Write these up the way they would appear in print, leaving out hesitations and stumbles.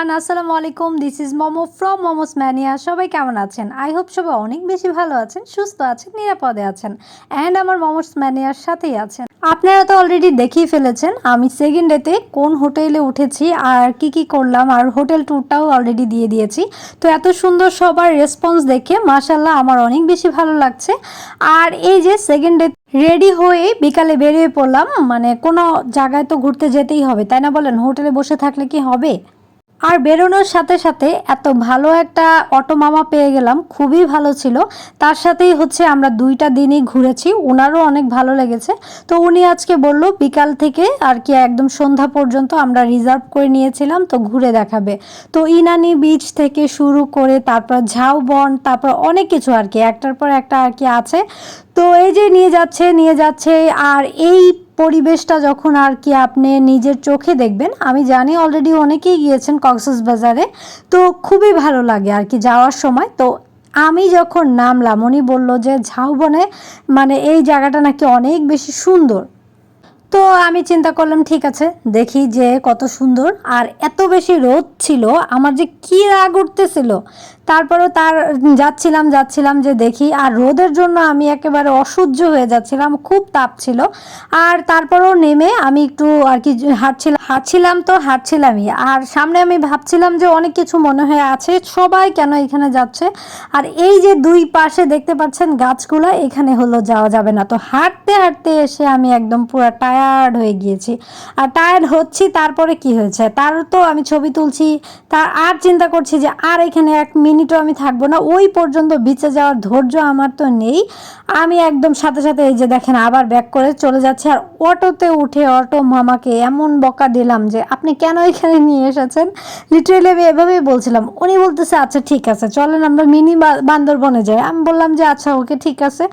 Everyone, আসসালামু আলাইকুম। This is momo from momos mania. সবাই কেমন আছেন? আই হোপ সবাই অনেক বেশি ভালো আছেন, সুস্থ আছেন, নিরাপদে আছেন অ্যান্ড আমার মোমোস ম্যানিয়ার সাথেই আছেন। আপনারা তো অলরেডি দেখেই ফেলেছেন আমি সেকেন্ড ডেতে কোন হোটেলে উঠেছি আর কি করলাম, আর হোটেল ট্যুরটাও অলরেডি দিয়ে দিয়েছি। তো এত সুন্দর সবার রেসপন্স দেখে মাশাআল্লাহ আমার অনেক বেশি ভালো লাগছে। আর এই যে সেকেন্ড ডে রেডি হয়ে বিকালে বেরিয়ে পড়লাম, মানে কোনো জায়গায় তো ঘুরতে যেতেই হবে, তাই না বলেন? হোটেলে বসে থাকলে কি হবে? আর বেরোনোর সাথে সাথে এত ভালো একটা অটো মামা পেয়ে গেলাম, খুবই ভালো ছিল। তার সাথেই হচ্ছে আমরা 2টা দিনই ঘুরেছি, ওনারও অনেক ভালো লেগেছে। তো উনি আজকে বলল বিকাল থেকে আর কি একদম সন্ধ্যা পর্যন্ত আমরা রিজার্ভ করে নিয়েছিলাম, তো ঘুরে দেখাবে। তো ইনানি বিচ থেকে শুরু করে তারপর ঝাউবন, তারপর অনেক কিছু আর কি একটার পর একটা আর কি আছে। তো এই যে নিয়ে যাচ্ছে আর এই পরিবেশটা যখন আর কি আপনি নিজের চোখে দেখবেন, আমি জানি অলরেডি অনেকেই গিয়েছেন কক্সবাজারে, তো খুবই ভালো লাগে আর কি যাওয়ার সময়। তো আমি যখন নামলাম উনি বলল যে ঝাউবনে মানে এই জায়গাটা নাকি অনেক বেশি সুন্দর। তো আমি চিন্তা করলাম ঠিক আছে দেখি যে কত সুন্দর। আর এত বেশি রোদ ছিল, আমার যে কি রাগ উঠতেছিল। তারপরেও যাচ্ছিলাম যে দেখি, আর রোদের জন্য আমি একেবারে অসহ্য হয়ে যাচ্ছিলাম, খুব তাপ ছিল। আর তারপরেও নেমে আমি একটু আর কি হাঁটছিলামই। আর সামনে আমি ভাবছিলাম যে অনেক কিছু মনে হয় আছে, সবাই কেন এখানে যাচ্ছে। আর এই যে দুই পাশে দেখতে পাচ্ছেন গাছগুলা, এখানে হলো যাওয়া যাবে না। তো হাঁটতে হাঁটতে এসে আমি একদম পুরো টায়ার্ড হয়ে গিয়েছি। আর টায়ার্ড হচ্ছি, তারপরে কি হয়েছে, তার তো আমি ছবি তুলছি, তার আর চিন্তা করছি যে আর এখানে 1 মিনিটও আমি থাকবো না, ওই পর্যন্ত বিচে যাওয়ার ধৈর্য আমার তো নেই। আমি একদম সাথে সাথে এই যে দেখেন আবার ব্যাক করে চলে যাচ্ছি। আর অটোতে উঠে অটো মামাকে এমন বকা দিলাম যে আপনি কেন এখানে নিয়ে এসেছেন, লিটারেলি আমি এভাবেই বলছিলাম। উনি বলতেছে আচ্ছা ঠিক আছে চলেন আমরা মিনি বান্দরবনে যাই। আমি বললাম যে আচ্ছা ওকে ঠিক আছে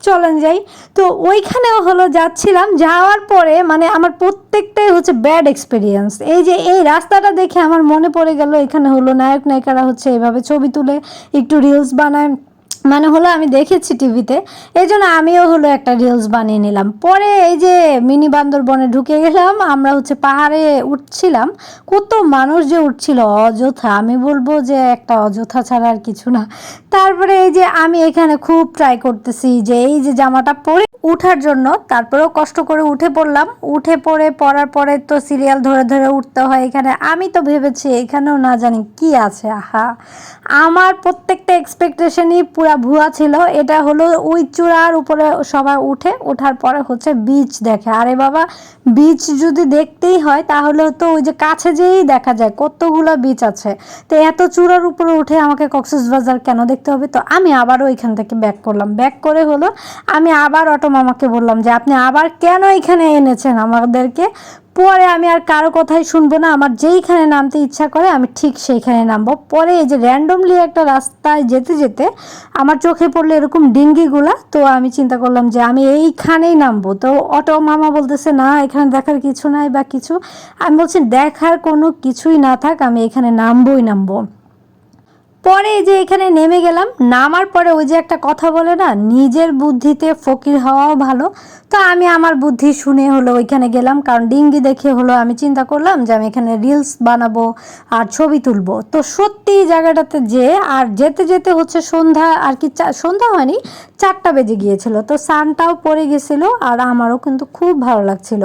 চলেন যাই। তো ওইখানেও হলো যাচ্ছিলাম, যাওয়ার পরে মানে আমার প্রত্যেকটাই হচ্ছে ব্যাড এক্সপিরিয়েন্স। এই যে এই রাস্তাটা দেখে আমার মনে পড়ে গেল এখানে হলো নায়ক নায়িকারা হচ্ছে এভাবে ছবি তুলে একটু রিলস বানায়, মানে হলো আমি দেখেছি টিভিতে, এই জন্য আমিও হলো একটা রিলস বানিয়ে নিলাম। পরে এই যে মিনি বান্দরবনে ঢুকে গেলাম, আমরা হচ্ছে পাহাড়ে উঠছিলাম, কত মানুষ যে উঠছিল অযথা, আমি বলবো যে একটা অযথা ছাড়া আর কিছু না। তারপরে এই যে আমি এখানে খুব ট্রাই করতেছি যে এই যে জামাটা পরে উঠার জন্য, তারপরেও কষ্ট করে উঠে পড়লাম। পড়ার পরে তো সিরিয়াল ধরে ধরে উঠতে হয় এখানে। আমি তো ভেবেছি এখানেও না জানি কি আছে। আহা, আমার প্রত্যেকটা এক্সপেকটেশনই পুরা ভুয়া ছিল। এটা হলো ওই চূড়ার উপরে সবাই ওঠার পরে হচ্ছে বিচ দেখে। আরে বাবা, বিচ যদি দেখতেই হয় তাহলে তো ওই যে কাছে যেয়েই দেখা যায় কতগুলো বিচ আছে। তো এত চূড়ার উপরে উঠে আমাকে কক্সবাজার কেন দেখতে হবে? তো আমি আবারও এখান থেকে ব্যাক করলাম। ব্যাক করে হলো আমি আবার অটো মামাকে বললাম যে আপনি আবার কেন এখানে এনেছেন আমাদেরকে। পরে আমি আর কারো কথাই শুনবো না, আমার যেইখানে নামতে ইচ্ছা করে আমি ঠিক সেইখানে নামবো। পরে এই যে র্যান্ডমলি একটা রাস্তায় যেতে যেতে আমার চোখে পড়লো এরকম ডিঙ্গিগুলা, তো আমি চিন্তা করলাম যে আমি এইখানেই নামবো। তো অটো মামা বলতেছে না এখানে দেখার কিছু নাই বা কিছু। আমি বলছি দেখার কোনো কিছুই না থাক, আমি এখানে নামবো। পরে এই যে এখানে নেমে গেলাম, নামার পরে ওই যে একটা কথা বলে না, নিজের বুদ্ধিতে ফকির হওয়াও ভালো। তো আমি আমার বুদ্ধি শুনে হলো ওইখানে গেলাম, কারণ ডিঙ্গি দেখে হলো আমি চিন্তা করলাম যে আমি এখানে রিলস বানাবো আর ছবি তুলবো। তো সত্যি জায়গাটাতে আর যেতে যেতে হচ্ছে সন্ধ্যা আর কি, সন্ধ্যা হয়নি, 4টা বেজে গিয়েছিল। তো সানটাও পড়ে গেছিলো আর আমারও কিন্তু খুব ভালো লাগছিল।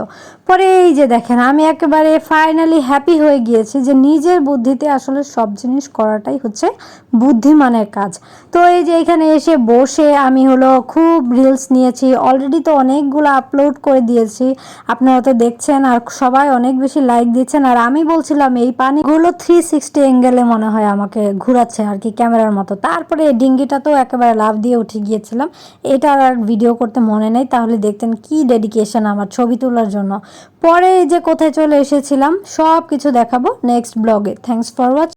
পরে এই যে দেখেন আমি একেবারে ফাইনালি হ্যাপি হয়ে গিয়েছি যে নিজের বুদ্ধিতে আসলে সব জিনিস করাটাই হচ্ছে বুদ্ধিমানের কাজ। তো এই যে এখানে এসে বসে আমি হলো খুব রিলস নিয়েছি, অলরেডি তো অনেকগুলো আপলোড করে দিয়েছি, আপনারা তো দেখছেন আর সবাই অনেক বেশি লাইক দিচ্ছেন। আর আমি বলছিলাম এই পানিগুলো 360 অ্যাঙ্গেলে মনে হয় আমাকে ঘুরাচ্ছে আর কি ক্যামেরার মতো। তারপরে এই ডিঙ্গিটা তো একেবারে লাফ দিয়ে উঠে গিয়েছিলাম, এটা আর ভিডিও করতে মনে নেই, তাহলে দেখতেন কি ডেডিকেশন আমার ছবি তোলার জন্য। পরে এই যে কোথায় চলে এসেছিলাম সব কিছু দেখাবো নেক্সট ব্লগে। Thanks for watching.